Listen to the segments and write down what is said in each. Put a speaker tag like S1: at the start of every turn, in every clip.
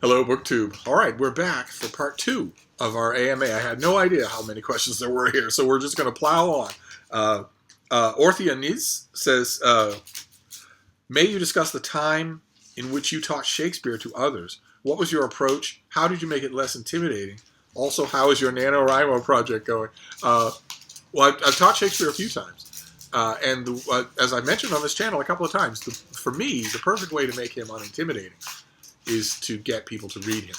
S1: Hello, BookTube. All right, we're back for part two of our AMA. I had no idea how many questions there were here, so we're just going to plow on. Orthia Niz says, may you discuss the time in which you taught Shakespeare to others? What was your approach? How did you make it less intimidating? Also, how is your NaNoWriMo project going? Well, I've taught Shakespeare a few times. As I mentioned on this channel a couple of times, for me, the perfect way to make him unintimidating is to get people to read him.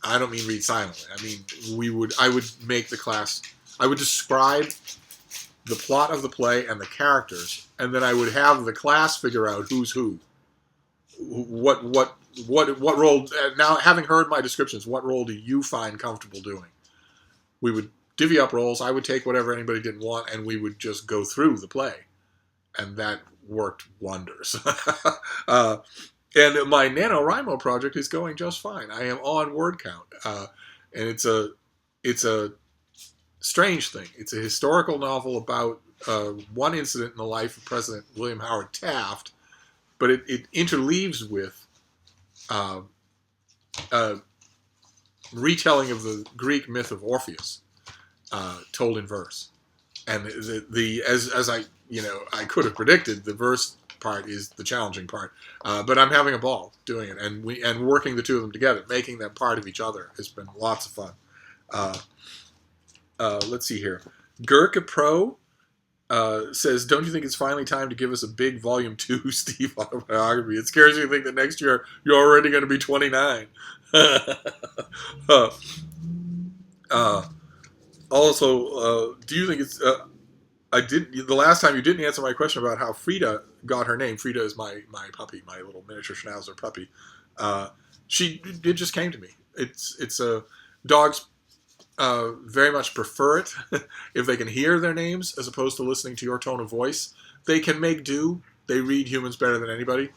S1: I don't mean read silently. I mean, I would make the class, I would describe the plot of the play and the characters, and then I would have the class figure out who's who. What role, now having heard my descriptions, what role do you find comfortable doing? We would divvy up roles. I would take whatever anybody didn't want, and we would just go through the play. And that worked wonders. And my NaNoWriMo project is going just fine. I am on word count. And it's a strange thing. It's a historical novel about one incident in the life of President William Howard Taft, but it interleaves with a retelling of the Greek myth of Orpheus, told in verse. And as I could have predicted, the verse part is the challenging part, but I'm having a ball doing it, and working the two of them together, making them part of each other has been lots of fun. Let's see here. Gurka Pro says, don't you think it's finally time to give us a big volume 2 Steve autobiography? It scares me to think that next year you're already going to be 29. Also, do you think it's the last time you didn't answer my question about how Frida got her name. Frida is my puppy, my little miniature Schnauzer puppy. It just came to me. It's dogs very much prefer it if they can hear their names as opposed to listening to your tone of voice. They can make do. They read humans better than anybody,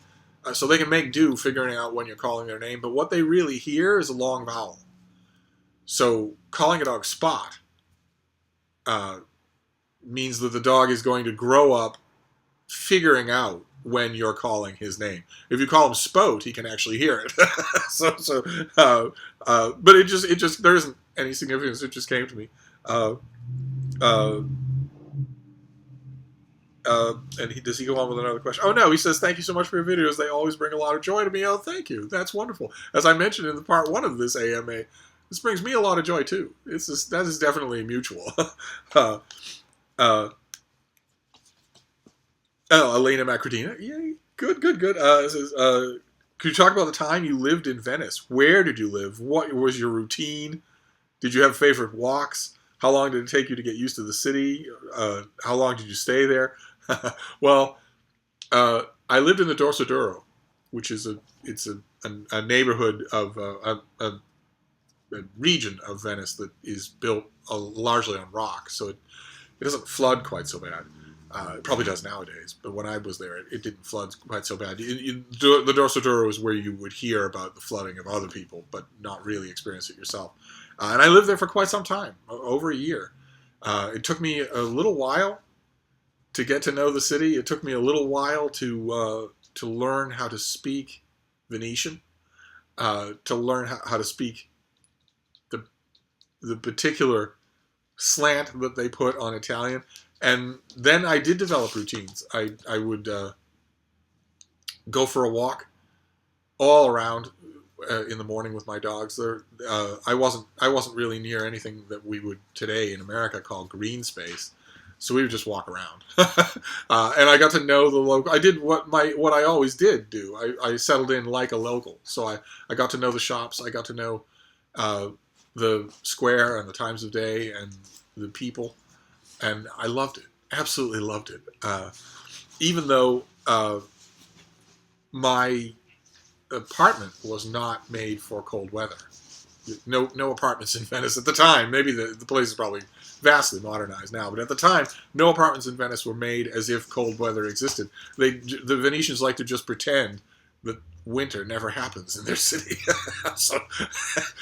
S1: so they can make do figuring out when you're calling their name. But what they really hear is a long vowel. So calling a dog Spot means that the dog is going to grow up figuring out when you're calling his name. If you call him Spote, he can actually hear it. But it just there isn't any significance. It just came to me. And does he go on with another question? Oh no, he says, thank you so much for your videos. They always bring a lot of joy to me. Oh, thank you. That's wonderful. As I mentioned in the part 1 of this AMA, this brings me a lot of joy too. That is definitely mutual. Elena Macrodina. Yay. Good. Says, could you talk about the time you lived in Venice? Where did you live? What was your routine? Did you have favorite walks? How long did it take you to get used to the city? How long did you stay there? Well, I lived in the Dorsoduro, which is a neighborhood of a region of Venice that is built largely on rock, so it doesn't flood quite so bad. It probably does nowadays, but when I was there, it didn't flood quite so bad. The Dorsoduro is where you would hear about the flooding of other people, but not really experience it yourself. And I lived there for quite some time, over a year. It took me a little while to get to know the city. It took me a little while to learn how to speak Venetian, to learn how to speak the particular slant that they put on Italian. And then I did develop routines. I would go for a walk all around in the morning with my dogs. I wasn't really near anything that we would today in America call green space, so we would just walk around. And I got to know the local. I did what I always did do. I settled in like a local, so I got to know the shops. I got to know the square and the times of day and the people. And I loved it. Absolutely loved it. Even though my apartment was not made for cold weather. No apartments in Venice at the time. Maybe the place is probably vastly modernized now, but at the time, no apartments in Venice were made as if cold weather existed. The Venetians like to just pretend that winter never happens in their city,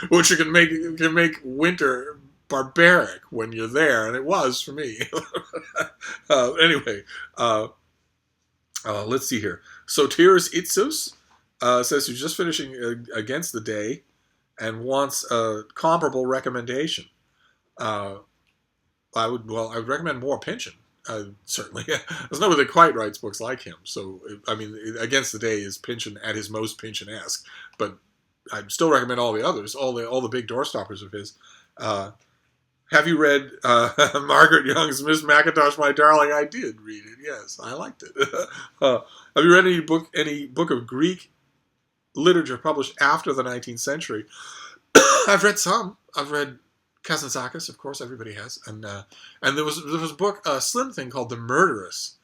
S1: which can make winter barbaric when you're there, and it was for me. Anyway, let's see here. Sotiris Itsus Says he's just finishing Against the Day and wants a comparable recommendation. Uh, I would recommend more Pynchon. Certainly, there's nobody that quite writes books like him. So, I mean, Against the Day is Pynchon at his most Pynchon-esque, but I'd still recommend all the others, all the big doorstoppers of his. Have you read Margaret Young's Miss Mackintosh, My Darling? I did read it. Yes, I liked it. Have you read any book of Greek literature published after the 19th century? I've read some. I've read Kazantzakis, of course, everybody has, and there was a book, a slim thing called The Murderess.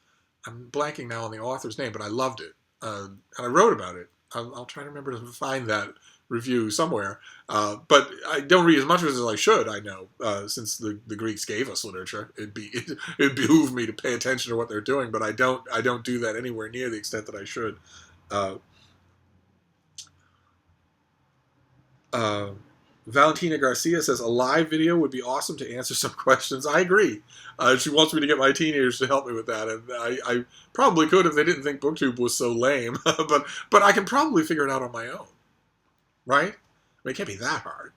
S1: I'm blanking now on the author's name, but I loved it, and I wrote about it. I'll try to remember to find that review somewhere. But I don't read as much as I should. I know, since the Greeks gave us literature, it'd behoove me to pay attention to what they're doing, but I don't do that anywhere near the extent that I should. Valentina Garcia says a live video would be awesome to answer some questions. I agree. She wants me to get my teenagers to help me with that, and I probably could if they didn't think BookTube was so lame. but I can probably figure it out on my own, right? I mean, it can't be that hard.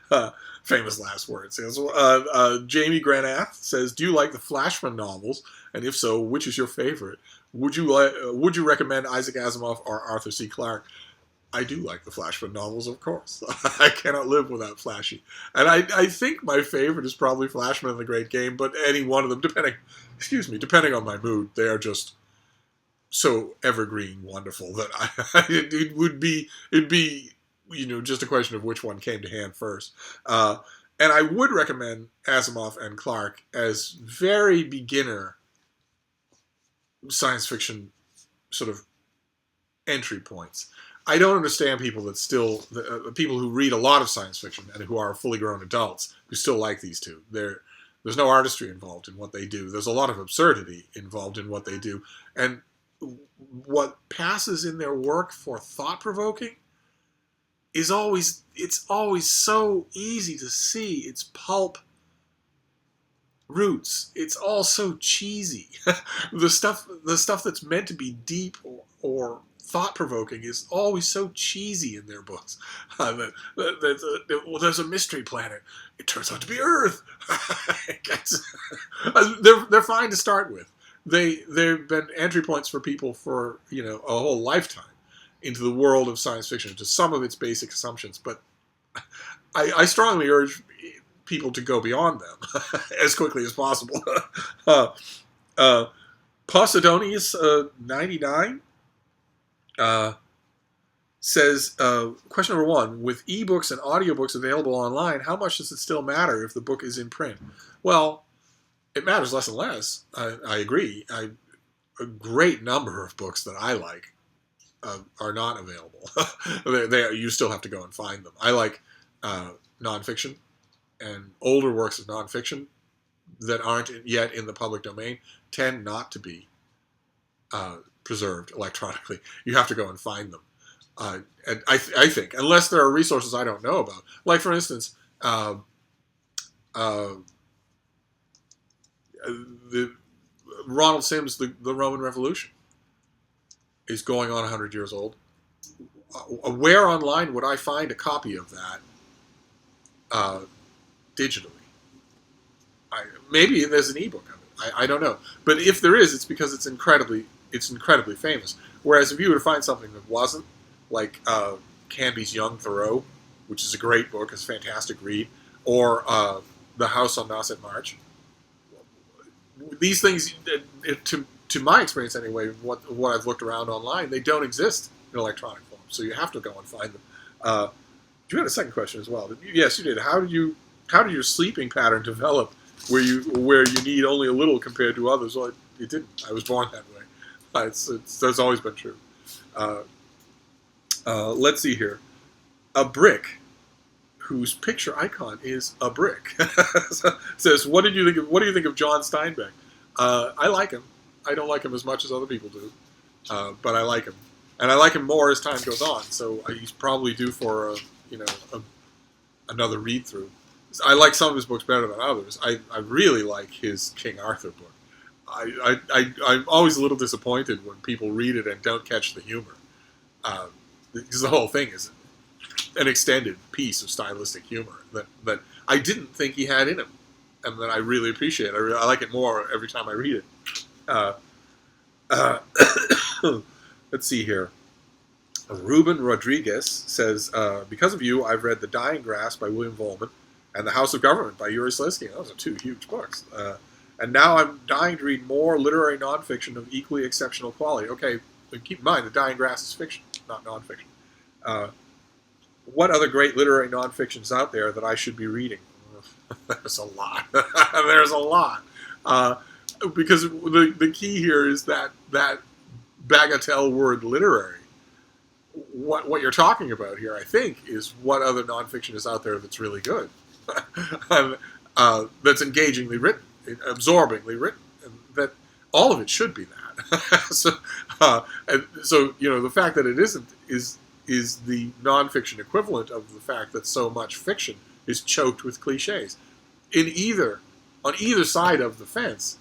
S1: But, famous last words. Jamie Granath says, "Do you like the Flashman novels? And if so, which is your favorite? Would you recommend Isaac Asimov or Arthur C. Clarke?" I do like the Flashman novels, of course. I cannot live without Flashy. And I think my favorite is probably Flashman and the Great Game, but any one of them, depending on my mood, they are just so evergreen wonderful that it'd be just a question of which one came to hand first. And I would recommend Asimov and Clarke as very beginner science fiction sort of entry points. I don't understand people people who read a lot of science fiction and who are fully grown adults who still like these two. There's no artistry involved in what they do. There's a lot of absurdity involved in what they do. And what passes in their work for thought-provoking it's always so easy to see its pulp roots. It's all so cheesy. the stuff that's meant to be deep or thought-provoking is always so cheesy in their books. There's a mystery planet. It turns out to be Earth. They're fine to start with. They've been entry points for people for a whole lifetime into the world of science fiction, to some of its basic assumptions. But I strongly urge people to go beyond them as quickly as possible. Posidonius 99 says, question number 1, with ebooks and audiobooks available online, how much does it still matter if the book is in print? Well, it matters less and less. I agree. A great number of books that I like are not available. You still have to go and find them. I like nonfiction, and older works of nonfiction that aren't yet in the public domain tend not to be preserved electronically. You have to go and find them. And I think, unless there are resources I don't know about, like for instance, the Ronald Sims' the Roman Revolution is going on 100 years old. Where online would I find a copy of that digitally? Maybe there's an ebook of it. I don't know. But if there is, it's because it's incredibly famous. Whereas if you were to find something that wasn't, like Canby's Young Thoreau, which is a great book, it's a fantastic read, or The House on Nauset Marsh, these things, to my experience anyway, what I've looked around online, they don't exist in electronic form. So you have to go and find them. You had a second question as well. Yes, you did. How did your sleeping pattern develop where you need only a little compared to others? Well, it didn't. I was born that way. That's always been true. Let's see here. A brick, whose picture icon is a brick, says, "What do you think of John Steinbeck?" I like him. I don't like him as much as other people do, but I like him, and I like him more as time goes on. So he's probably due for another read through. I like some of his books better than others. I really like his King Arthur book. I'm always a little disappointed when people read it and don't catch the humor. Because the whole thing is an extended piece of stylistic humor that I didn't think he had in him, and that I really appreciate. I like it more every time I read it. Uh, uh, let's see here. Ruben Rodriguez says, because of you, I've read The Dying Grass by William Vollmann and The House of Government by Yuri Slisky. Those are two huge books. And now I'm dying to read more literary nonfiction of equally exceptional quality. Okay, but keep in mind, The Dying Grass is fiction, not nonfiction. What other great literary nonfictions out there that I should be reading? There's a lot. There's a lot. Because the key here is that bagatelle word literary. What you're talking about here, I think, is what other nonfiction is out there that's really good, and, that's engagingly written, absorbingly written, and that all of it should be that. so the fact that it isn't is the nonfiction equivalent of the fact that so much fiction is choked with cliches. On either side of the fence,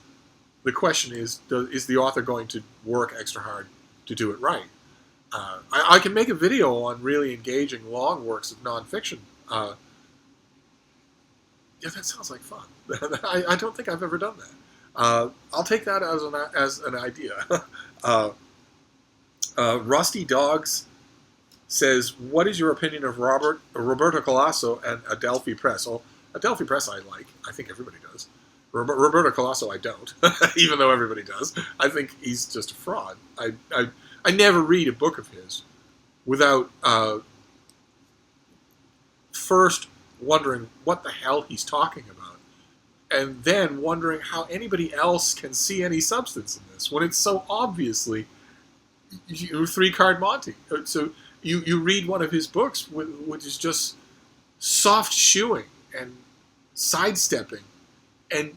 S1: the question is the author going to work extra hard to do it right? I can make a video on really engaging long works of nonfiction. Yeah, that sounds like fun. I don't think I've ever done that. I'll take that as an idea. Rusty Dogs says, what is your opinion of Roberto Calasso and Adelphi Press? Well, Adelphi Press I like. I think everybody does. Roberto Calasso I don't, even though everybody does. I think he's just a fraud. I never read a book of his without first wondering what the hell he's talking about, and then wondering how anybody else can see any substance in this when it's so obviously three-card Monty. So you read one of his books, which is just soft shoeing and sidestepping, and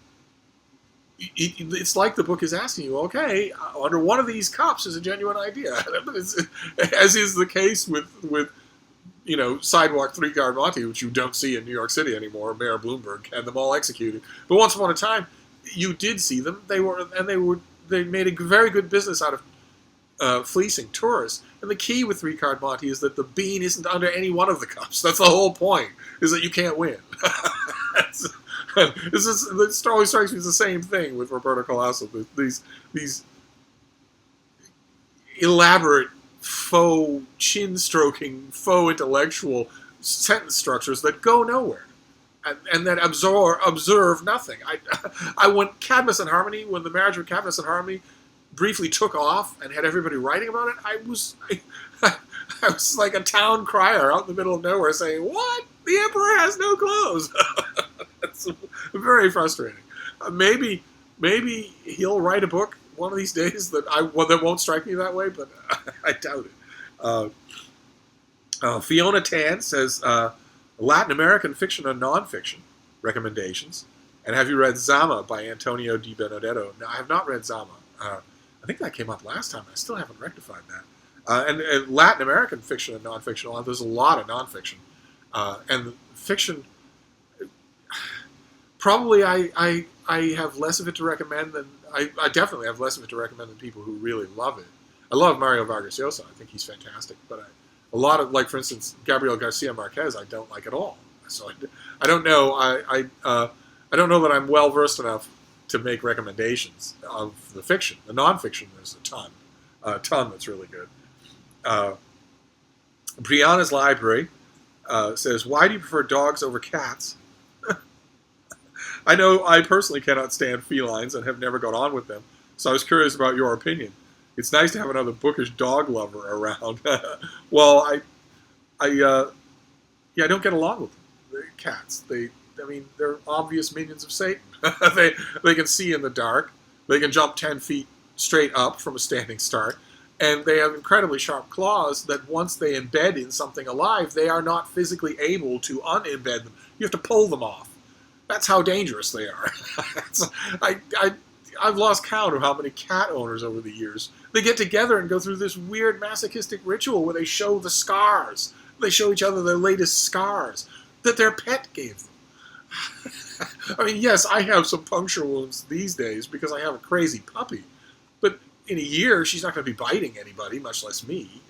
S1: it's like the book is asking you, okay, under one of these cups is a genuine idea. As is the case with Sidewalk Three-Card Monty, which you don't see in New York City anymore. Mayor Bloomberg had them all executed. But once upon a time, you did see them. They made a very good business out of fleecing tourists. And the key with Three-Card Monty is that the bean isn't under any one of the cups. That's the whole point, is that you can't win. This always strikes me as the same thing with Roberto Calasso. These elaborate, faux chin-stroking, faux intellectual sentence structures that go nowhere, and that observe nothing. When Cadmus and Harmony, when the marriage of Cadmus and Harmony briefly took off and had everybody writing about it, I was like a town crier out in the middle of nowhere saying, "What? The emperor has no clothes." It's very frustrating. Maybe he'll write a book one of these days that won't strike me that way, but I doubt it. Fiona Tan says, Latin American fiction and nonfiction recommendations. And have you read Zama by Antonio Di Benedetto? No, I have not read Zama. I think that came up last time. I still haven't rectified that. And Latin American fiction and nonfiction, there's a lot of nonfiction. And fiction, probably I have less of it to recommend than, I definitely have less of it to recommend than people who really love it. I love Mario Vargas Llosa. I think he's fantastic. But a lot of, like, for instance, Gabriel Garcia Marquez, I don't like at all. So I don't know. I don't know that I'm well versed enough to make recommendations of the fiction. The nonfiction, there's a ton that's really good. Brianna's Library says, why do you prefer dogs over cats? I know I personally cannot stand felines and have never got on with them, so I was curious about your opinion. It's nice to have another bookish dog lover around. Well, I don't get along with them. The cats. They're obvious minions of Satan. They can see in the dark. They can jump 10 feet straight up from a standing start. And they have incredibly sharp claws that once they embed in something alive, they are not physically able to unembed them. You have to pull them off. That's how dangerous they are. I've lost count of how many cat owners over the years. They get together and go through this weird masochistic ritual where they show the scars. They show each other their latest scars that their pet gave them. Yes, I have some puncture wounds these days because I have a crazy puppy. But in a year, she's not going to be biting anybody, much less me,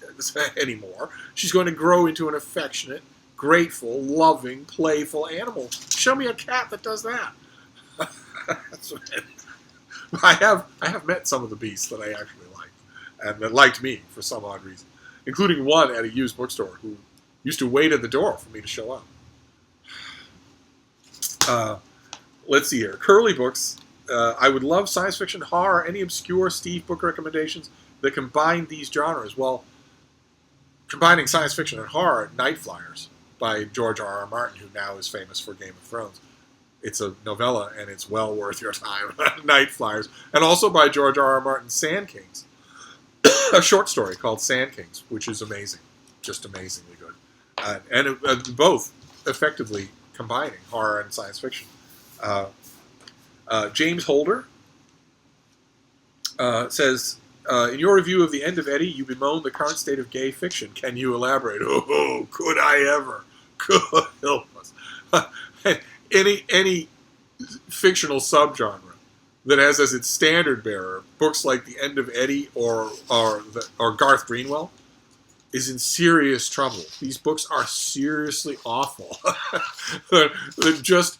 S1: anymore. She's going to grow into an affectionate, grateful, loving, playful animal. Show me a cat that does that. I have met some of the beasts that I actually liked, and that liked me for some odd reason, including one at a used bookstore who used to wait at the door for me to show up. Let's see here. Curly books. I would love science fiction, horror, any obscure Steve book recommendations that combine these genres. Well, combining science fiction and horror, Night Flyers by George R. R. Martin, who now is famous for Game of Thrones. It's a novella, and it's well worth your time. Night Flyers. And also by George R. R. Martin's Sand Kings. A short story called Sand Kings, which is amazing. Just amazingly good. And both effectively combining horror and science fiction. James Holder says, in your review of The End of Eddy, you bemoan the current state of gay fiction. Can you elaborate? Oh, could I ever? Could help us. Any fictional subgenre that has as its standard bearer books like The End of Eddy or Garth Greenwell is in serious trouble. These books are seriously awful. They're just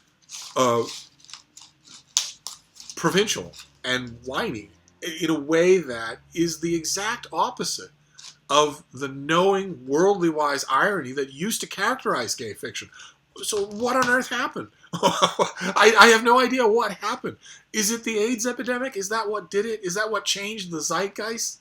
S1: provincial and whiny in a way that is the exact opposite of the knowing, worldly wise irony that used to characterize gay fiction. So what on earth happened? I have no idea what happened. Is it the AIDS epidemic? Is that what did it? Is that what changed the zeitgeist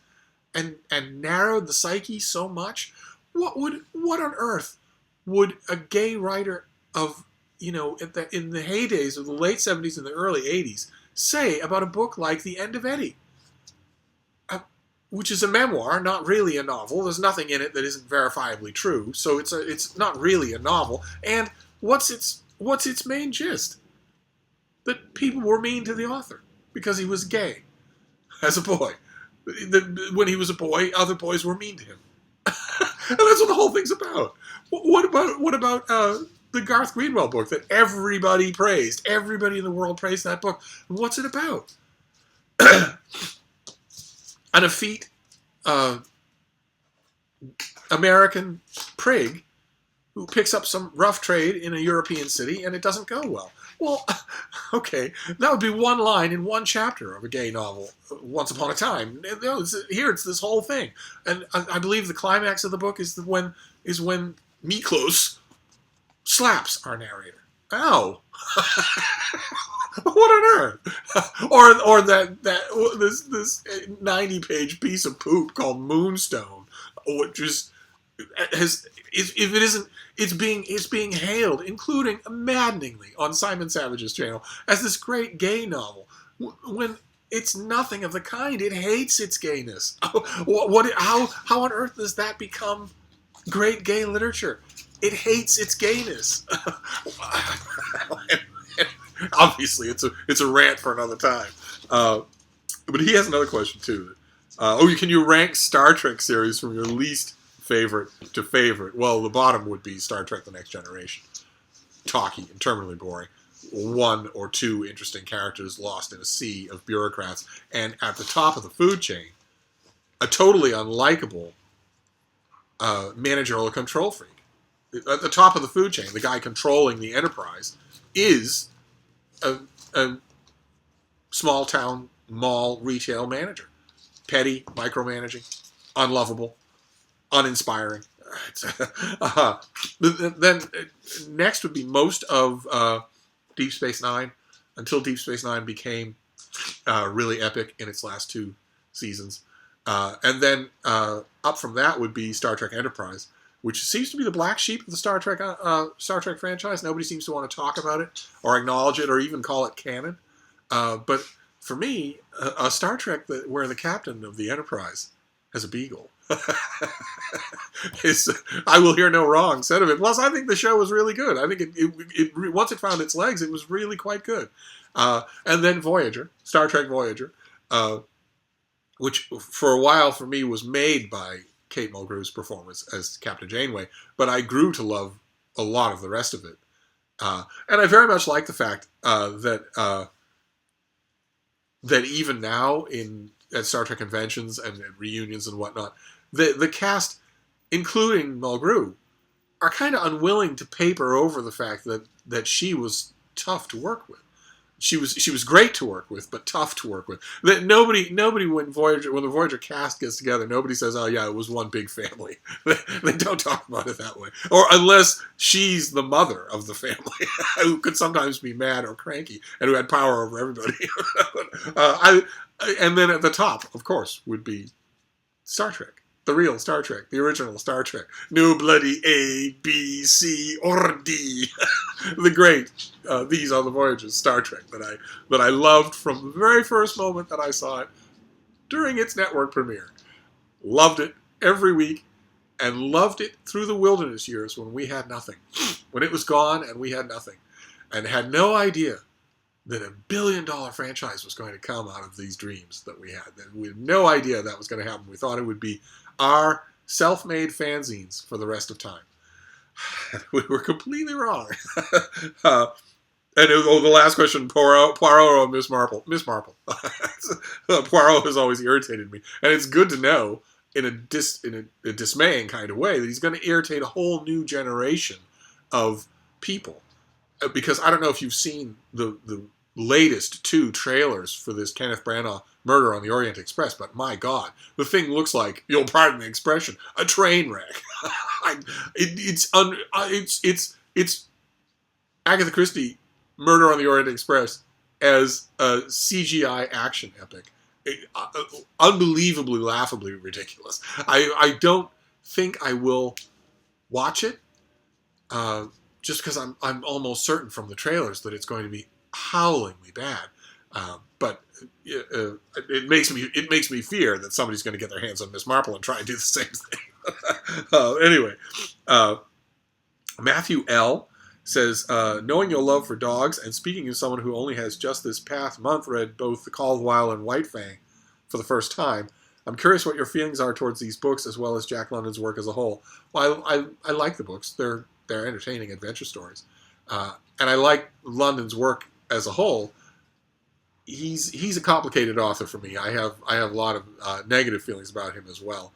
S1: and narrowed the psyche so much? What on earth would a gay writer of, in the heydays of the late 70s and the early 80s say about a book like The End of Eddy? Which is a memoir, not really a novel. There's nothing in it that isn't verifiably true, so it's not really a novel. And what's its main gist? That people were mean to the author because he was gay as a boy. When he was a boy, other boys were mean to him, and that's what the whole thing's about. What about the Garth Greenwell book that everybody praised? Everybody in the world praised that book. What's it about? An effete American prig who picks up some rough trade in a European city and it doesn't go well. Well, okay, that would be one line in one chapter of a gay novel, Once Upon a Time. Here it's this whole thing. And I believe the climax of the book is when Miklos slaps our narrator. Ow! What on earth? Or this 90-page piece of poop called Moonstone, which is it's being hailed, including maddeningly on Simon Savage's channel, as this great gay novel, when it's nothing of the kind. It hates its gayness. How on earth does that become great gay literature? It hates its gayness. Obviously, it's a rant for another time. But he has another question too. Can you rank Star Trek series from your least favorite to favorite? Well, the bottom would be Star Trek: The Next Generation. Talky and terminally boring. One or two interesting characters lost in a sea of bureaucrats. And at the top of the food chain, a totally unlikable managerial control freak. At the top of the food chain, the guy controlling the Enterprise is a small town mall retail manager. Petty, micromanaging, unlovable, uninspiring. Then next would be most of Deep Space Nine, until Deep Space Nine became really epic in its last two seasons. And then up from that would be Star Trek Enterprise, which seems to be the black sheep of the Star Trek franchise. Nobody seems to want to talk about it or acknowledge it or even call it canon. But for me, a Star Trek where the captain of the Enterprise has a beagle. I will hear no wrong said of it. Plus, I think the show was really good. I think it once it found its legs, it was really quite good. And then Voyager, Star Trek Voyager, which for a while for me was made by Kate Mulgrew's performance as Captain Janeway, but I grew to love a lot of the rest of it. And I very much like the fact that even now in at Star Trek conventions and at reunions and whatnot, the cast, including Mulgrew, are kind of unwilling to paper over the fact that she was tough to work with. She was great to work with, but tough to work with. That nobody when the Voyager cast gets together, nobody says, "Oh yeah, it was one big family." They don't talk about it that way, or unless she's the mother of the family, who could sometimes be mad or cranky and who had power over everybody. And then at the top, of course, would be Star Trek. The real Star Trek, the original Star Trek. No bloody A, B, C, or D. The great, these are the Voyages Star Trek that I loved from the very first moment that I saw it during its network premiere. Loved it every week, and loved it through the wilderness years when we had nothing. When it was gone and we had nothing. And had no idea that $1 billion franchise was going to come out of these dreams that we had. We had no idea that was going to happen. We thought it would be our self-made fanzines for the rest of time. We were completely wrong. And the last question, Poirot or Miss Marple? Miss Marple. Poirot has always irritated me. And it's good to know, in a dismaying kind of way, that he's going to irritate a whole new generation of people. Because I don't know if you've seen the latest 2 trailers for this Kenneth Branagh Murder on the Orient Express, but my God, the thing looks like, you'll pardon the expression, a train wreck. It's Agatha Christie Murder on the Orient Express as a CGI action epic. Unbelievably, laughably ridiculous. I don't think I will watch it, just because I'm almost certain from the trailers that it's going to be howlingly bad. But it makes me fear that somebody's going to get their hands on Miss Marple and try and do the same thing. Anyway, Matthew L. says, knowing your love for dogs and speaking as someone who only has just this past month read both The Call of the Wild and White Fang for the first time, I'm curious what your feelings are towards these books as well as Jack London's work as a whole. Well, I like the books. They're entertaining adventure stories. And I like London's work as a whole. He's a complicated author for me. I have a lot of negative feelings about him as well,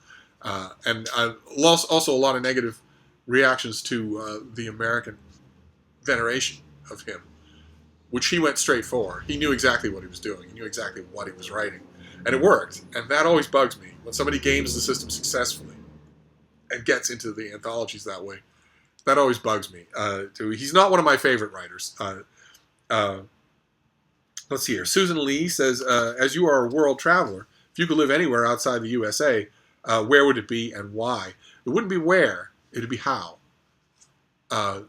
S1: and also a lot of negative reactions to the American veneration of him, which he went straight for. He knew exactly what he was doing. He knew exactly what he was writing, and it worked. And that always bugs me when somebody games the system successfully and gets into the anthologies that way. That always bugs me. He's not one of my favorite writers. Let's see here. Susan Lee says, as you are a world traveler, if you could live anywhere outside the USA, where would it be and why? It wouldn't be where, it would be how. The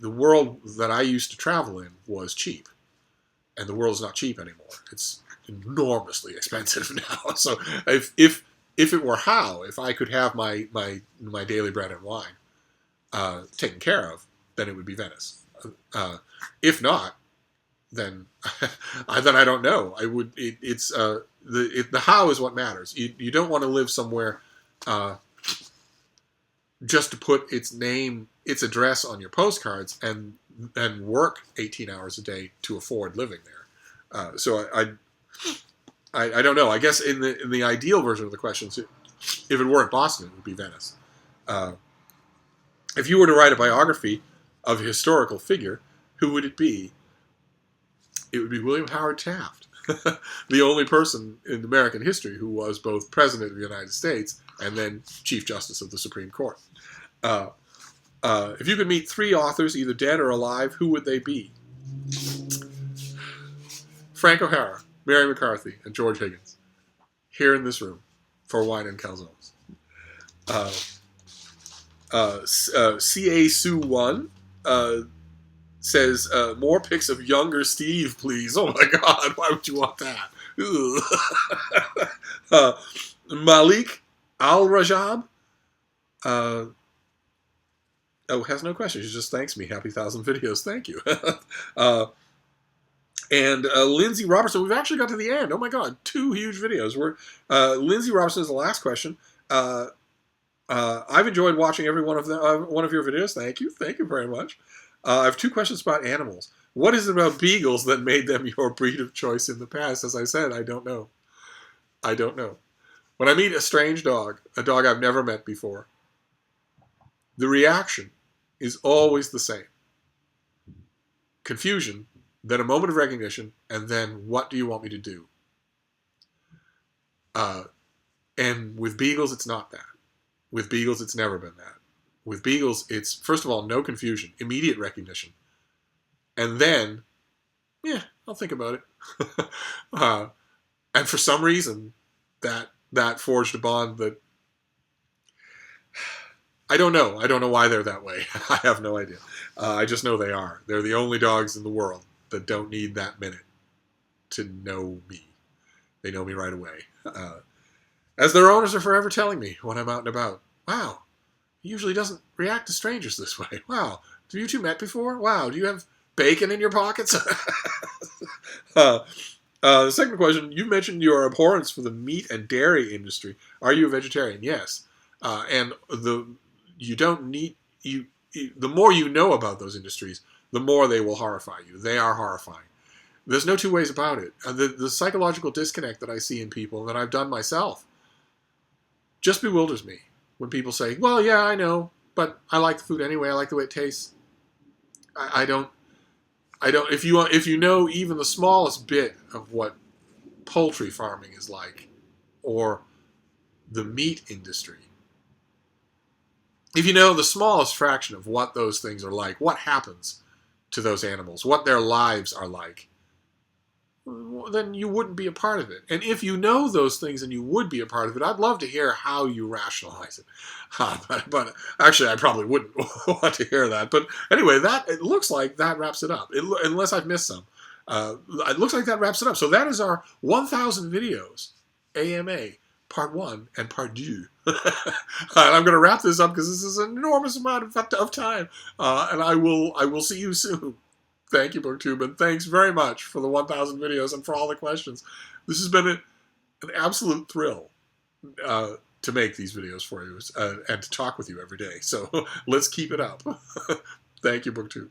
S1: world that I used to travel in was cheap. And the world is not cheap anymore. It's enormously expensive now. So if it were how, if I could have my daily bread and wine taken care of, then it would be Venice. If not, then I don't know. I would. The how is what matters. You don't want to live somewhere just to put its name, its address on your postcards and work 18 hours a day to afford living there. So I don't know. I guess in the ideal version of the question, if it weren't Boston, it would be Venice. If you were to write a biography of a historical figure, who would it be? It would be William Howard Taft, the only person in American history who was both President of the United States and then Chief Justice of the Supreme Court. If you could meet 3 authors, either dead or alive, who would they be? Frank O'Hara, Mary McCarthy, and George Higgins, here in this room for wine and calzones. C.A. Sue 1 says, more pics of younger Steve, please. Oh my God, why would you want that? Malik Al-Rajab has no questions. He just thanks me. Happy 1,000 videos. Thank you. And Lindsay Robertson, we've actually got to the end. Oh my God, 2 huge videos. Lindsay Robertson is the last question. I've enjoyed watching every one of your videos. Thank you very much. I have 2 questions about animals. What is it about beagles that made them your breed of choice in the past? As I said, I don't know. I don't know. When I meet a strange dog, a dog I've never met before, the reaction is always the same. Confusion, then a moment of recognition, and then what do you want me to do? And with beagles, it's not that. With beagles, it's never been that. With beagles, it's, first of all, no confusion, immediate recognition. And then, yeah, I'll think about it. And for some reason, that forged a bond that, I don't know. I don't know why they're that way. I have no idea. I just know they are. They're the only dogs in the world that don't need that minute to know me. They know me right away. As their owners are forever telling me when I'm out and about, wow, he usually doesn't react to strangers this way. Wow, have you two met before? Wow, do you have bacon in your pockets? The second question, you mentioned your abhorrence for the meat and dairy industry. Are you a vegetarian? Yes. And you don't need, the more you know about those industries, the more they will horrify you. They are horrifying. There's no two ways about it. The psychological disconnect that I see in people, and that I've done myself, just bewilders me. When people say, well, yeah, I know, but I like the food anyway. I like the way it tastes. I don't, if you know even the smallest bit of what poultry farming is like, or the meat industry, if you know the smallest fraction of what those things are like, what happens to those animals, what their lives are like, then you wouldn't be a part of it. And if you know those things and you would be a part of it, I'd love to hear how you rationalize it. But actually, I probably wouldn't want to hear that. But anyway, it looks like that wraps it up, unless I've missed some. It looks like that wraps it up. So that is our 1,000 videos, AMA, part 1 and part 2. And I'm going to wrap this up because this is an enormous amount of time. And I will see you soon. Thank you, BookTube, and thanks very much for the 1,000 videos and for all the questions. This has been an absolute thrill to make these videos for you and to talk with you every day. So let's keep it up. Thank you, BookTube.